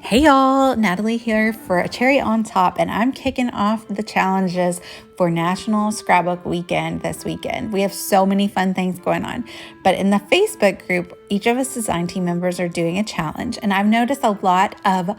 Hey y'all, Natalie here for a cherry on top, and I'm kicking off the challenges for National Scrapbook Weekend this weekend. We have so many fun things going on, but in the Facebook group, each of us design team members are doing a challenge, and I've noticed a lot of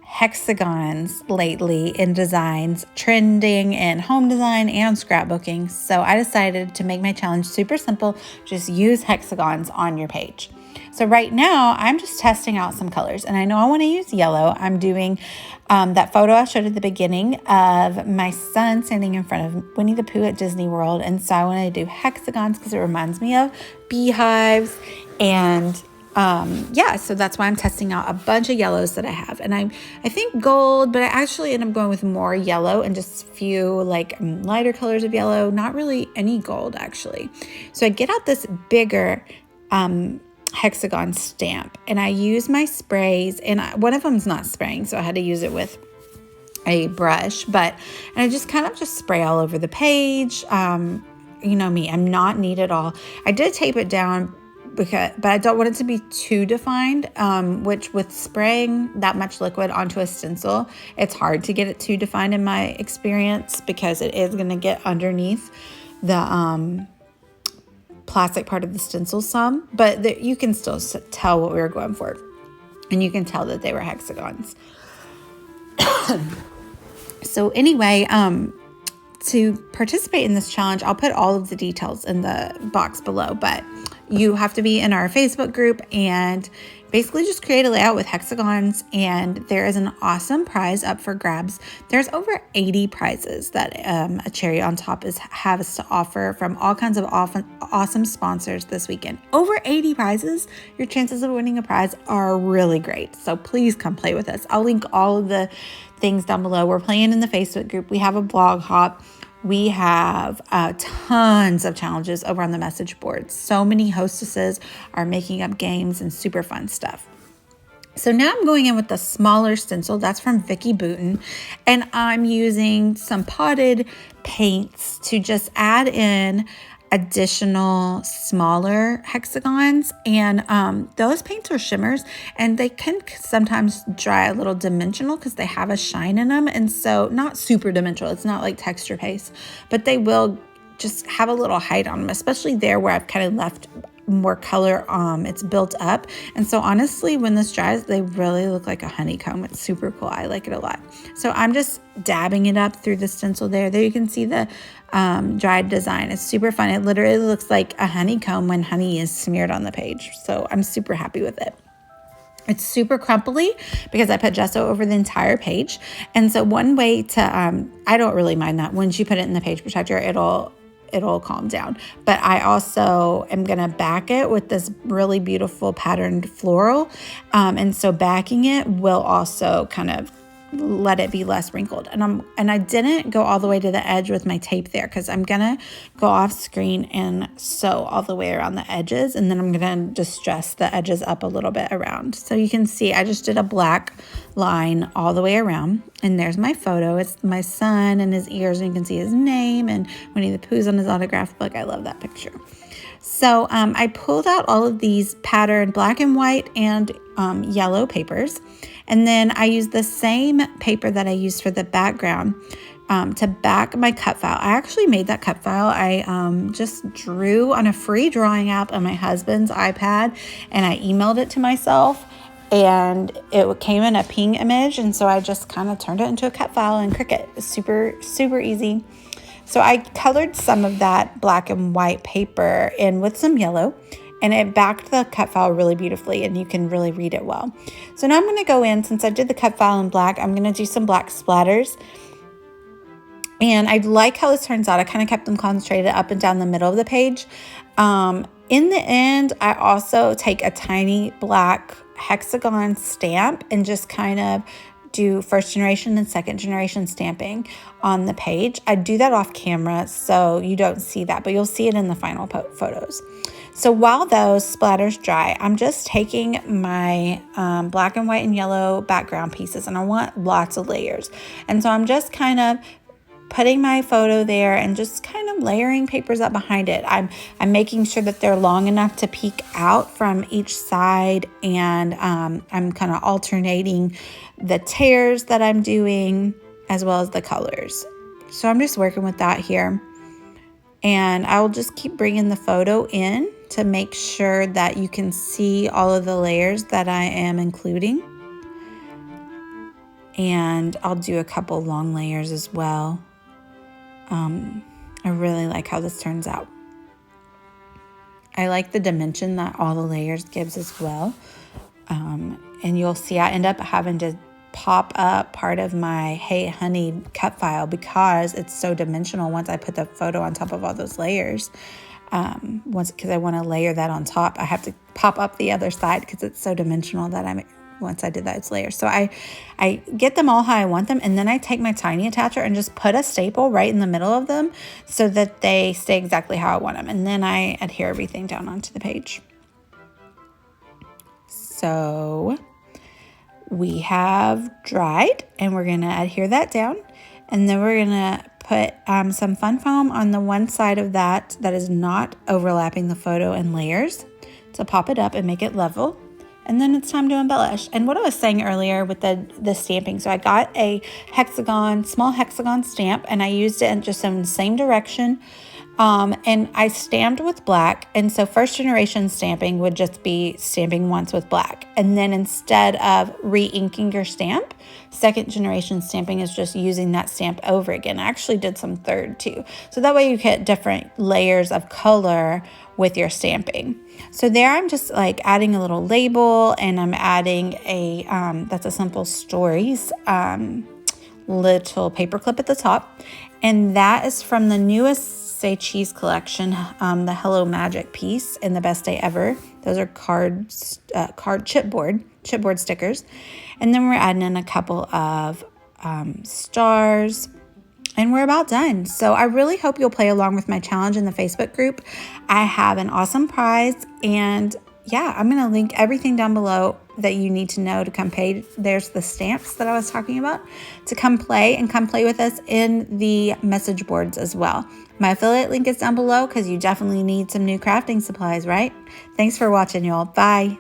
hexagons lately in designs trending in home design and scrapbooking. So I decided to make my challenge super simple. Just use hexagons on your page. So right now I'm just testing out some colors, and I know I want to use yellow. I'm doing that photo I showed at the beginning of my son standing in front of Winnie the Pooh at Disney World. And so I want to do hexagons because it reminds me of beehives. And so that's why I'm testing out a bunch of yellows that I have. And I think gold, but I actually end up going with more yellow and just a few lighter colors of yellow, not really any gold actually. So I get out this bigger hexagon stamp, and I use my sprays, and one of them's not spraying, so I had to use it with a brush, and I just kind of spray all over the page. You know me, I'm not neat at all. I did tape it down but I don't want it to be too defined, which with spraying that much liquid onto a stencil, it's hard to get it too defined in my experience, because it is going to get underneath the plastic part of the stencil some, but you can still tell what we were going for, and you can tell that they were hexagons. So anyway, to participate in this challenge, I'll put all of the details in the box below, but you have to be in our Facebook group and basically just create a layout with hexagons, and there is an awesome prize up for grabs. There's over 80 prizes that a cherry on top has to offer from all kinds of awesome sponsors this weekend. Over 80 prizes. Your chances of winning a prize are really great. So please come play with us. I'll link all of the things down below. We're playing in the Facebook group. We have a blog hop. We have tons of challenges over on the message boards. So many hostesses are making up games and super fun stuff. So now I'm going in with the smaller stencil. That's from Vicki Boutin. And I'm using some potted paints to just add in additional smaller hexagons, and those paints are shimmers, and they can sometimes dry a little dimensional because they have a shine in them, and so not super dimensional. It's not like texture paste, but they will just have a little height on them, especially there where I've kind of left more color. It's built up, and so honestly, when this dries, they really look like a honeycomb. It's super cool. I like it a lot. So I'm just dabbing it up through the stencil there. There you can see the dried design. It's super fun. It literally looks like a honeycomb when honey is smeared on the page. So I'm super happy with it. It's super crumply because I put gesso over the entire page. And so one way to, I don't really mind that. Once you put it in the page protector, it'll calm down. But I also am going to back it with this really beautiful patterned floral. And so backing it will also kind of let it be less wrinkled. And I didn't go all the way to the edge with my tape there, because I'm going to go off screen and sew all the way around the edges. And then I'm going to distress the edges up a little bit around. So you can see I just did a black line all the way around. And there's my photo. It's my son and his ears, and you can see his name and Winnie the Pooh's on his autograph book. I love that picture. So I pulled out all of these patterned black and white and yellow papers. And then I used the same paper that I used for the background to back my cut file. I actually made that cut file. I just drew on a free drawing app on my husband's iPad, and I emailed it to myself, and it came in a ping image. And so I just kind of turned it into a cut file in Cricut. It's super, super easy. So I colored some of that black and white paper in with some yellow, and it backed the cut file really beautifully, and you can really read it well. So now I'm going to go in, since I did the cut file in black, I'm going to do some black splatters. And I like how this turns out. I kind of kept them concentrated up and down the middle of the page. In the end, I also take a tiny black hexagon stamp and just kind of do first generation and second generation stamping on the page. I do that off camera, so you don't see that, but you'll see it in the final photos. So while those splatters dry, I'm just taking my black and white and yellow background pieces, and I want lots of layers. And so I'm just kind of putting my photo there and just kind of layering papers up behind it. I'm making sure that they're long enough to peek out from each side, and I'm kind of alternating the tears that I'm doing as well as the colors. So I'm just working with that here. And I'll just keep bringing the photo in to make sure that you can see all of the layers that I am including. And I'll do a couple long layers as well. I really like how this turns out. I like the dimension that all the layers gives as well. And you'll see I end up having to pop up part of my Hey Honey cut file because it's so dimensional once I put the photo on top of all those layers. Because I want to layer that on top, I have to pop up the other side because it's so dimensional that once I did that, it's layers. So I get them all how I want them, and then I take my tiny attacher and just put a staple right in the middle of them so that they stay exactly how I want them. And then I adhere everything down onto the page. So we have dried, and we're going to adhere that down. And then we're going to put some fun foam on the one side of that is not overlapping the photo and layers to pop it up and make it level. And then it's time to embellish. And what I was saying earlier with the stamping, so I got a small hexagon stamp, and I used it just in the same direction. And I stamped with black. And so first generation stamping would just be stamping once with black. And then instead of re-inking your stamp, second generation stamping is just using that stamp over again. I actually did some third too. So that way you get different layers of color with your stamping. So there I'm just like adding a little label, and I'm adding that's a Simple Stories little paper clip at the top. And that is from the newest Say Cheese collection, the Hello Magic piece and the Best Day Ever. Those are card chipboard stickers. And then we're adding in a couple of stars, and we're about done. So I really hope you'll play along with my challenge in the Facebook group. I have an awesome prize, and yeah, I'm going to link everything down below that you need to know to come pay. There's the stamps that I was talking about to come play with us in the message boards as well. My affiliate link is down below because you definitely need some new crafting supplies, right? Thanks for watching, y'all. Bye.